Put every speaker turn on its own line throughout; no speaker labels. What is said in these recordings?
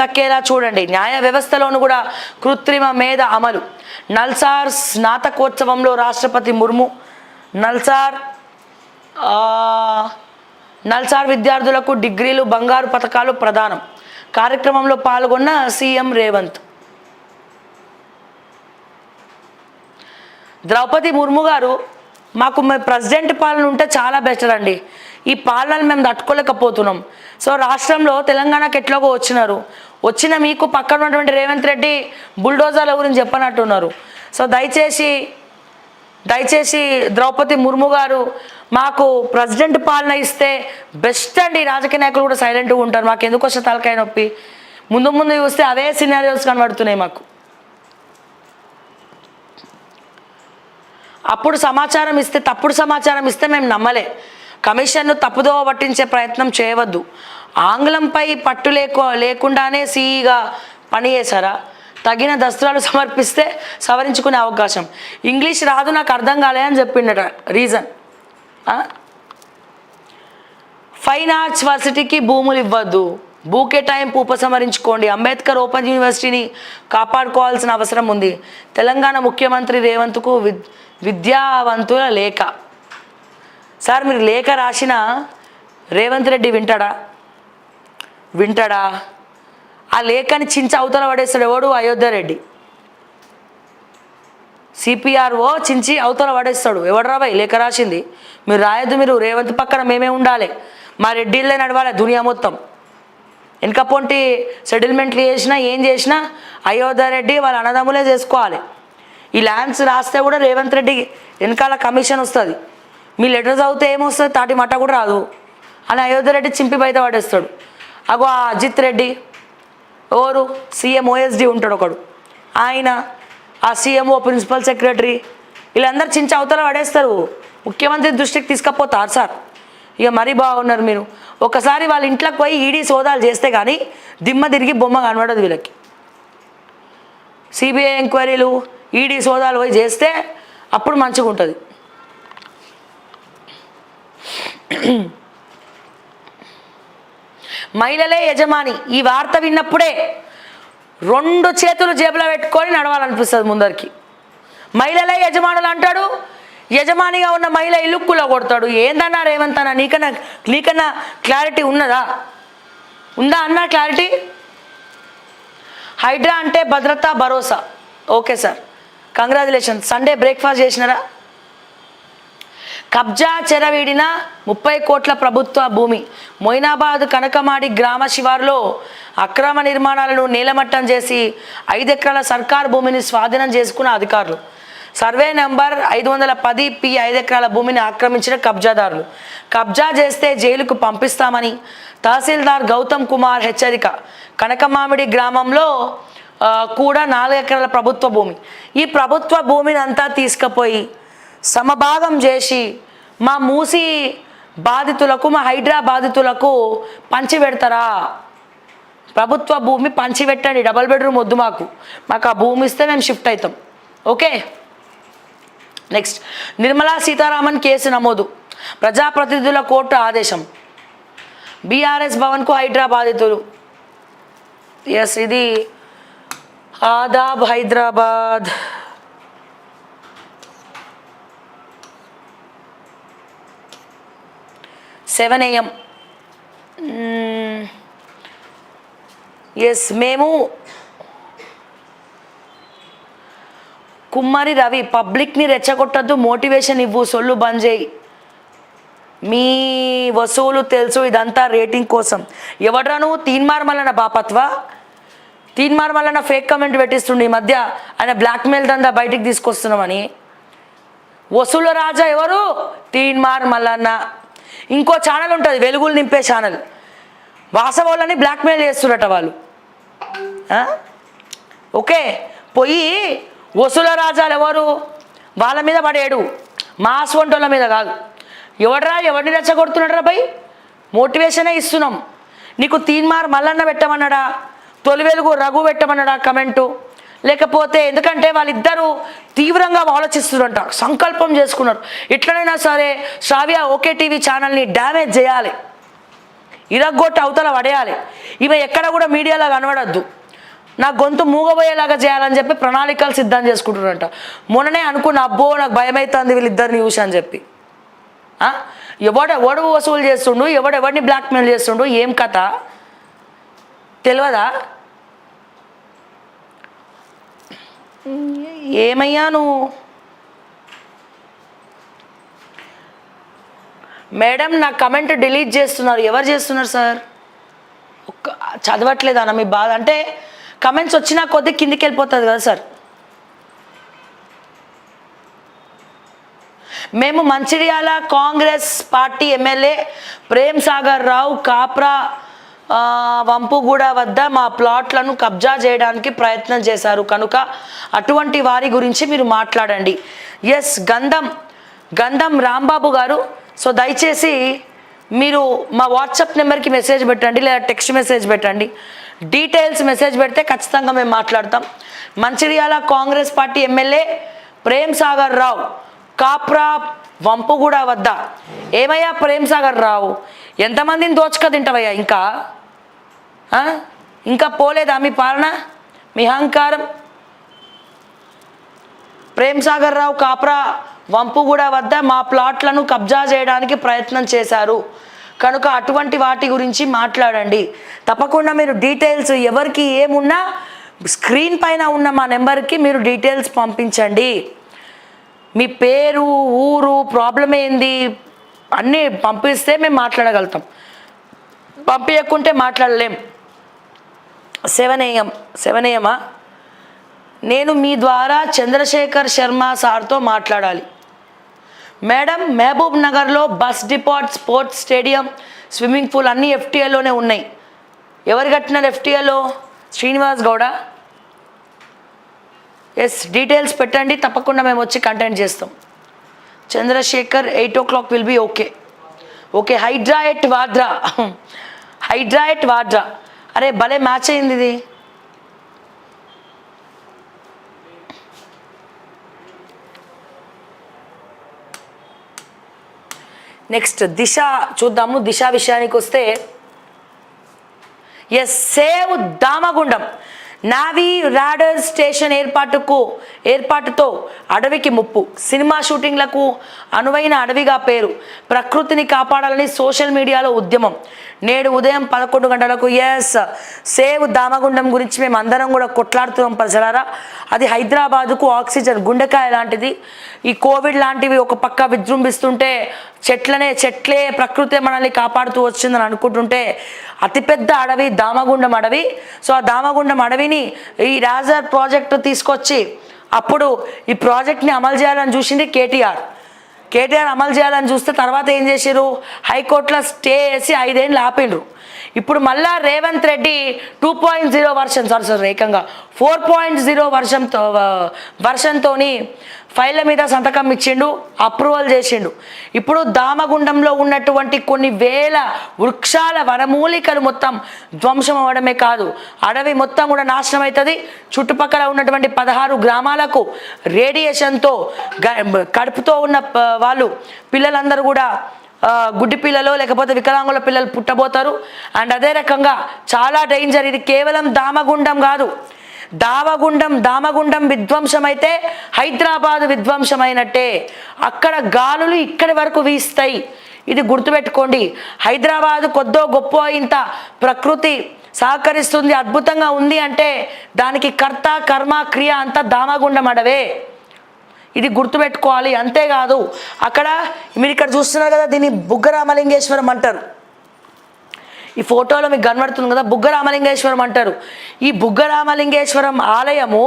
దక్కేలా చూడండి. న్యాయ వ్యవస్థలోను కూడా కృత్రిమ మేధ అమలు. నల్సార్ స్నాతకోత్సవంలో రాష్ట్రపతి ముర్ము నల్సార్ విద్యార్థులకు డిగ్రీలు, బంగారు పథకాలు ప్రదానం. కార్యక్రమంలో పాల్గొన్న సీఎం రేవంత్. ద్రౌపది ముర్ము గారు, మాకు ప్రెసిడెంట్ పాలన ఉంటే చాలా బెటర్ అండి, ఈ పాలనలు మేము తట్టుకోలేకపోతున్నాం. సో రాష్ట్రంలో తెలంగాణకి ఎట్లాగో వచ్చిన మీకు పక్కన ఉన్నటువంటి రేవంత్ రెడ్డి బుల్డోజర్ల గురించి చెప్పనట్టున్నారు. సో దయచేసి ద్రౌపది ముర్ము గారు, మాకు ప్రెసిడెంట్ పాలన ఇస్తే బెస్ట్ అండి. రాజకీయ నాయకులు కూడా సైలెంట్గా ఉంటారు. మాకు ఎందుకు వచ్చే తలకాయ నొప్పి? ముందు చూస్తే అవే సినారియోస్ కనబడుతున్నాయి మాకు. తప్పుడు సమాచారం ఇస్తే మేము నమ్మలే. కమిషన్ను తప్పుదోవ పట్టించే ప్రయత్నం చేయవద్దు. ఆంగ్లంపై పట్టు లేకుండానే సీఈగా పనిచేశారా? తగిన దస్త్రాలు సమర్పిస్తే సవరించుకునే అవకాశం. ఇంగ్లీష్ రాదు, నాకు అర్థం కాలేదని చెప్పిండట. రీజన్, ఫైన్ ఆర్ట్స్ వర్సిటీకి భూములు ఇవ్వద్దు, భూ కేటాయింపు ఉపసంహరించుకోండి. అంబేద్కర్ ఓపెన్ యూనివర్సిటీని కాపాడుకోవాల్సిన అవసరం ఉంది. తెలంగాణ ముఖ్యమంత్రి రేవంత్కు విద్యావంతుల లేఖ. సార్, మీరు లేఖ రాసిన రేవంత్ రెడ్డి వింటాడా? ఆ లేఖని చించి అవతల పడేస్తాడు ఎవడు? అయోధ్య రెడ్డి. సిపిఆర్ఓ చించి అవతల పడేస్తాడు. ఎవడు రాబాయ్ లేఖ రాసింది? మీరు రాయొద్దు. మీరు రేవంత్ పక్కన మేమే ఉండాలి, మా రెడ్డిళ్ళే నడవాలి దునియా మొత్తం. వెనక పొంటి సెటిల్మెంట్లు చేసినా ఏం చేసినా అయోధ్య రెడ్డి వాళ్ళ అన్నదమ్ములే చేసుకోవాలి. ఈ ల్యాండ్స్ రాస్తే కూడా రేవంత్ రెడ్డి వెనకాల కమిషన్ వస్తుంది. మీ లెటర్ చదివితే ఏమొస్తుంది? తాటి మట్ట కూడా రాదు అని అయోధ్య రెడ్డి చింపి బయట పడేస్తాడు. అగో ఆ అజిత్ రెడ్డి ఎవరు? సీఎం ఓఎస్డి ఉంటాడు ఒకడు, ఆయన ఆ సీఎంఓ ప్రిన్సిపల్ సెక్రటరీ వీళ్ళందరూ చించి అవతల పడేస్తారు. ముఖ్యమంత్రి దృష్టికి తీసుకపోతారు సార్. ఇక మరీ బాగున్నారు మీరు. ఒకసారి వాళ్ళ ఇంట్లోకి పోయి ఈడీ సోదాలు చేస్తే కానీ దిమ్మ తిరిగి బొమ్మ కనబడదు వీళ్ళకి. సిబిఐ ఎంక్వైరీలు, ఈడీ సోదాలు పోయి చేస్తే అప్పుడు మంచిగా ఉంటుంది. మహిళలే యజమాని. ఈ వార్త విన్నప్పుడే 2 చేతులు జేబులో పెట్టుకొని నడవాలనిపిస్తుంది ముందరికి. మహిళలే యజమానులు అంటాడు, యజమానిగా ఉన్న మహిళ ఇల్లుక్కులో కొడతాడు. ఏందన్నా రేవంత్ అన్న, నీకన్నా క్లారిటీ ఉందా అన్న క్లారిటీ? హైడ్రా అంటే భద్రత, భరోసా. Okay sir, congratulation. Sunday breakfast చేసినారా? కబ్జా చెరవీడిన 30 కోట్ల ప్రభుత్వ భూమి. మొయినాబాద్ కనకమాడి గ్రామ శివారులో అక్రమ నిర్మాణాలను నేలమట్టం చేసి 5 ఎకరాల సర్కారు భూమిని స్వాధీనం చేసుకున్న అధికారులు. సర్వే నెంబర్ 510 P 5 ఎకరాల భూమిని ఆక్రమించిన కబ్జాదారులు. కబ్జా చేస్తే జైలుకు పంపిస్తామని తహసీల్దార్ గౌతమ్ కుమార్ హెచ్చరిక. కనకమామిడి గ్రామంలో కూడా 4 ఎకరాల ప్రభుత్వ భూమి. ఈ ప్రభుత్వ భూమిని అంతా తీసుకుపోయి సమభాగం చేసి మా మూసి బాధితులకు, మా హైడ్రా బాధితులకు పంచిపెడతారా? ప్రభుత్వ భూమి పంచిపెట్టండి. డబల్ బెడ్రూమ్ వద్దు మాకు ఆ భూమి ఇస్తే మేము షిఫ్ట్ అవుతాం. Okay, next. Nirmala Sitharaman case నమోదు. ప్రజాప్రతినిధుల కోర్టు ఆదేశం. బీఆర్ఎస్ భవన్కు హైడ్రా బాధితులు. ఎస్, ఇది Aadab Hyderabad. Seven AM. Yes, మేము కుమ్మరి రవి, పబ్లిక్ని రెచ్చగొట్టద్దు, మోటివేషన్ ఇవ్వు, సొల్లు బంద్ చేయి, మీ వసూలు తెలుసు, ఇదంతా రేటింగ్ కోసం. ఎవడ్రా నువ్వు? తీన్మార్ మల్లన్న బాపత్వా? తీన్మార్ మల్లన్న ఫేక్ కమెంట్ పెట్టిస్తుండే ఈ మధ్య, ఆయన బ్లాక్మెయిల్ దందా బయటికి తీసుకొస్తున్నామని. వసూల రాజా ఎవరు? తీన్మార్ మల్లన్న. ఇంకో ఛానల్ ఉంటుంది, వెలుగులు నింపే ఛానల్. వాసవాళ్ళని బ్లాక్మెయిల్ చేస్తున్నట వాళ్ళు. ఓకే, పోయి వసూల రాజాలు ఎవరు? వాళ్ళ మీద పడేడు, మాస్ వంటోళ్ళ మీద కాదు. ఎవరిని రెచ్చగొడుతున్నాడరా భయ్? మోటివేషనే ఇస్తున్నాం. నీకు తీన్మార్ మల్లన్న పెట్టమన్నాడా, తొలి వెలుగు రఘు పెట్టమన్నాడా కమెంటు? లేకపోతే ఎందుకంటే వాళ్ళిద్దరూ తీవ్రంగా ఆలోచిస్తున్నారంట, సంకల్పం చేసుకున్నారు. ఎట్లనైనా సరే శ్రావ్య ఓకే టీవీ ఛానల్ని డ్యామేజ్ చేయాలి. ఇరగ్గొట్టి అవతల పడేయాలి. ఈమె ఎక్కడ కూడా మీడియాలో కనబడద్దు, నా గొంతు మూగబోయేలాగా చేయాలని చెప్పి ప్రణాళికలు సిద్ధం చేసుకుంటున్నారంట. మొన్ననే అనుకున్న, అబ్బో నాకు భయమవుతుంది వీళ్ళిద్దరిని చూసి అని చెప్పి. ఎవడు వసూలు చేస్తుండు, ఎవరిని బ్లాక్మెయిల్ చేస్తుండు, ఏం కథ తెలియదా? ఏమయ్యా నువ్వు? మేడం నా కమెంట్ డిలీట్ చేస్తున్నారు. ఎవరు చేస్తున్నారు సార్? చదవట్లేదన్న మీ బాధ. అంటే కమెంట్స్ వచ్చినా కొద్ది కిందికి వెళ్ళిపోతుంది కదా సార్. మేము మంచిర్యాల కాంగ్రెస్ పార్టీ ఎమ్మెల్యే ప్రేమ్ సాగర్ రావు కాప్రా వంపుగూడ వద్ద మా ప్లాట్లను కబ్జా చేయడానికి ప్రయత్నం చేశారు కనుక అటువంటి వారి గురించి మీరు మాట్లాడండి. ఎస్, గంధం రాంబాబు గారు, సో దయచేసి మీరు మా వాట్సాప్ నెంబర్కి మెసేజ్ పెట్టండి, లేదా టెక్స్ట్ మెసేజ్ పెట్టండి. డీటెయిల్స్ మెసేజ్ పెడితే ఖచ్చితంగా మేము మాట్లాడతాం. మంచిర్యాల కాంగ్రెస్ పార్టీ ఎమ్మెల్యే ప్రేమ్ సాగర్ రావు కాప్రా వంపుగూడ వద్ద. ఏమయ్యా ప్రేమ్ సాగర్ రావు, ఎంతమందిని దోచుక తింటావయ్యా? ఇంకా పోలేదా మీ పాలన, మీ అహంకారం? ప్రేమ్ సాగర్ రావు కాప్రా వంపుగూడ వద్ద మా ప్లాట్లను కబ్జా చేయడానికి ప్రయత్నం చేశారు కనుక అటువంటి వాటి గురించి మాట్లాడండి. తప్పకుండా మీరు డీటెయిల్స్ ఎవరికి ఏమున్నా స్క్రీన్ పైన ఉన్న మా నెంబర్కి మీరు డీటెయిల్స్ పంపించండి. మీ పేరు, ఊరు, ప్రాబ్లం ఏంది అన్నీ పంపిస్తే మేము మాట్లాడగలుగుతాం. పంపించకుంటే మాట్లాడలేం. 7 AM నేను మీ ద్వారా చంద్రశేఖర్ శర్మ సార్తో మాట్లాడాలి. మేడం, మహబూబ్ నగర్లో bus depot, sports stadium, swimming pool అన్నీ FTAలోనే ఉన్నాయి. ఎవరు కట్టినారు FTAలో? శ్రీనివాస్ గౌడ. ఎస్, డీటెయిల్స్ పెట్టండి, తప్పకుండా మేము వచ్చి కంటెంట్ చేస్తాం. Chandrashekar 8 o'clock will be okay. HYDRAA at Vadra. అరే భలే మ్యాచ్ అయింది ఇది. నెక్స్ట్ దిశ చూద్దాము. దిశ విషయానికి వస్తే, yes, save Damagundam navy radar station ఏర్పాటుతో అడవికి ముప్పు. సినిమా షూటింగ్లకు అనువైన అడవిగా పేరు. ప్రకృతిని కాపాడాలని సోషల్ మీడియాలో ఉద్యమం. నేడు ఉదయం 11 గంటలకు ఎస్ సేవ్ దామగుండం గురించి మేము అందరం కూడా కొట్లాడుతున్నాం ప్రజలారా. అది హైదరాబాదుకు ఆక్సిజన్, గుండెకాయ లాంటిది. ఈ కోవిడ్ లాంటివి ఒక పక్క విజృంభిస్తుంటే చెట్లే ప్రకృతి మనల్ని కాపాడుతూ వచ్చిందని అనుకుంటుంటే అతిపెద్ద అడవి దామగుండం అడవి. సో ఆ దామగుండం అడవిని ఈ రాజర్ ప్రాజెక్టు తీసుకొచ్చి అప్పుడు ఈ ప్రాజెక్ట్ని అమలు చేయాలని చూసింది కేటీఆర్ అమలు చేయాలని చూస్తే తర్వాత ఏం చేశారు? హైకోర్టులో స్టే చేసి 5 ఏళ్ళు ఆపిండ్రు. ఇప్పుడు మళ్ళా రేవంత్ రెడ్డి 2.0 వర్షన్, ఏకంగా 4.0 వర్షన్తో ఫైళ్ళ మీద సంతకం ఇచ్చిండు, అప్రూవల్ చేసిండు. ఇప్పుడు దామగుండంలో ఉన్నటువంటి కొన్ని వేల వృక్షాల వనమూలికలు మొత్తం ధ్వంసం అవ్వడమే కాదు, అడవి మొత్తం కూడా నాశనం అవుతుంది. చుట్టుపక్కల ఉన్నటువంటి 16 గ్రామాలకు రేడియేషన్తో కడుపుతో ఉన్న వాళ్ళు పిల్లలందరూ కూడా గుడ్డి పిల్లలు లేకపోతే వికలాంగుల పిల్లలు పుట్టబోతారు. అండ్ అదే రకంగా చాలా డేంజర్. ఇది కేవలం దామగుండం కాదు, దామగుండం విధ్వంసమైతే హైదరాబాద్ విధ్వంసమైనట్టే. అక్కడ గాలులు ఇక్కడి వరకు వీస్తాయి, ఇది గుర్తుపెట్టుకోండి. హైదరాబాద్ కొద్దో గొప్ప ఇంత ప్రకృతి సహకరిస్తుంది, అద్భుతంగా ఉంది అంటే దానికి కర్త కర్మ క్రియ అంతా దామగుండం అడవే, ఇది గుర్తుపెట్టుకోవాలి. అంతేకాదు అక్కడ మీరు ఇక్కడ చూస్తున్నారు కదా, దీన్ని బుగ్గరామలింగేశ్వరం అంటారు. ఈ ఫోటోలో మీకు కనబడుతుంది కదా, బుగ్గరామలింగేశ్వరం అంటారు. ఈ బుగ్గరామలింగేశ్వరం ఆలయము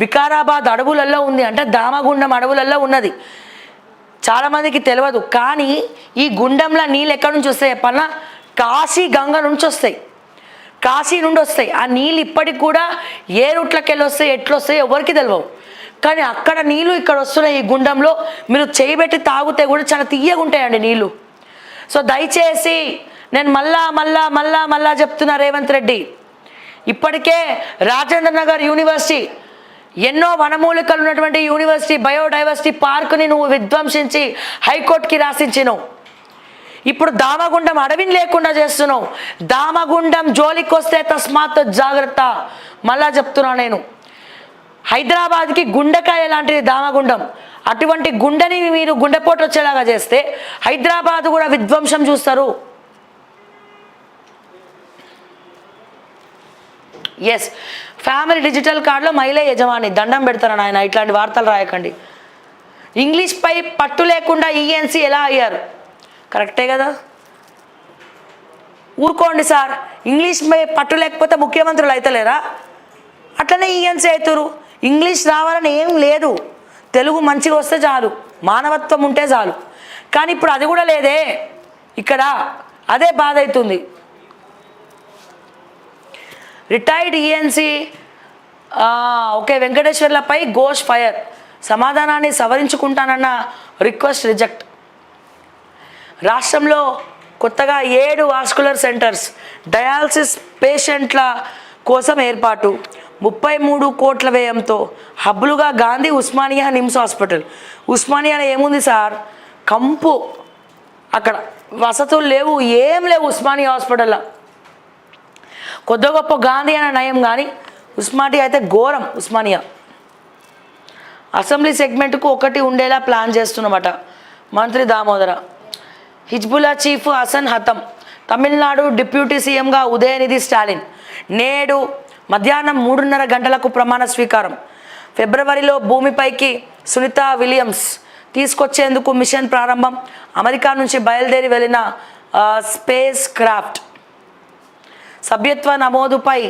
వికారాబాద్ అడవులలో ఉంది, అంటే దామగుండం అడవులలో ఉన్నది. చాలామందికి తెలియదు, కానీ ఈ గుండంలో నీళ్ళు ఎక్కడి నుంచి వస్తాయి చెప్పన్నా? కాశీ గంగ నుంచి వస్తాయి, కాశీ నుండి వస్తాయి. ఆ నీళ్ళు ఇప్పటికి కూడా ఏ రూట్లకి వెళ్ళి వస్తాయి, ఎట్లా వస్తాయి ఎవరికి తెలియవు. కానీ అక్కడ నీళ్ళు ఇక్కడ వస్తున్నాయి. ఈ గుండంలో మీరు చేయబెట్టి తాగితే కూడా చాలా తీయగా ఉంటాయండి నీళ్ళు. సో దయచేసి నేను మళ్ళా చెప్తున్నా, రేవంత్ రెడ్డి, ఇప్పటికే రాజేంద్ర నగర్ యూనివర్సిటీ, ఎన్నో వనమూలికలు ఉన్నటువంటి యూనివర్సిటీ, బయోడైవర్సిటీ పార్క్ని నువ్వు విధ్వంసించి హైకోర్టుకి రాసించినావు. ఇప్పుడు దామగుండం అడవిని లేకుండా చేస్తున్నావు. దామగుండం జోలికి వస్తే తస్మాత్ జాగ్రత్త. మళ్ళా చెప్తున్నా నేను, హైదరాబాద్కి గుండెకాయ లాంటిది దామగుండం. అటువంటి గుండెని మీరు గుండెపోటు వచ్చేలాగా చేస్తే హైదరాబాద్ కూడా విధ్వంసం చూస్తారు. ఎస్, ఫ్యామిలీ డిజిటల్ కార్డులో మహిళ యజమాని. దండం పెడతారు ఆయన, ఇట్లాంటి వార్తలు రాయకండి. ఇంగ్లీష్ పై పట్టు లేకుండా ఈఎన్సీ ఎలా అయ్యారు? కరెక్టే కదా, ఊరుకోండి సార్. ఇంగ్లీష్ పై పట్టు లేకపోతే ముఖ్యమంత్రులు అవుతలేరా? అట్లనే ఈఎన్సీ అవుతారు. ఇంగ్లీష్ రావాలని ఏం లేదు, తెలుగు మంచిగా వస్తే చాలు, మానవత్వం ఉంటే చాలు. కానీ ఇప్పుడు అది కూడా లేదే ఇక్కడ, అదే బాధ అవుతుంది. రిటైర్డ్ ఈఎన్సీ ఓకే వెంకటేశ్వర్లపై ఘోష్ ఫైర్. సమాధానాన్ని సవరించుకుంటానన్న రిక్వెస్ట్ రిజెక్ట్. రాష్ట్రంలో కొత్తగా 7 వాస్కులర్ సెంటర్స్ డయాలసిస్ పేషెంట్ల కోసం ఏర్పాటు. 33 కోట్ల వ్యయంతో హబ్బులుగా గాంధీ, ఉస్మానియా, నిమ్స్ హాస్పిటల్. ఉస్మానియాలో ఏముంది సార్? కంపు, అక్కడ వసతులు లేవు, ఏం లేవు ఉస్మానియా హాస్పిటల్లో. కొద్ది గొప్ప గాంధీ అనే నయం, కానీ ఉస్మానియా అయితే ఘోరం. ఉస్మానియా అసెంబ్లీ సెగ్మెంట్కు ఒకటి ఉండేలా ప్లాన్ చేస్తున్నమాట మంత్రి దామోదర. హిజ్బుల్లా చీఫ్ హసన్ హతం. తమిళనాడు డిప్యూటీ సీఎంగా ఉదయనిధి స్టాలిన్. నేడు మధ్యాహ్నం 3:30 గంటలకు ప్రమాణ స్వీకారం. ఫిబ్రవరిలో భూమిపైకి సునీత విలియమ్స్ తీసుకొచ్చేందుకు మిషన్ ప్రారంభం. అమెరికా నుంచి బయలుదేరి వెళ్ళిన స్పేస్ క్రాఫ్ట్. సభ్యత్వ నమోదుపై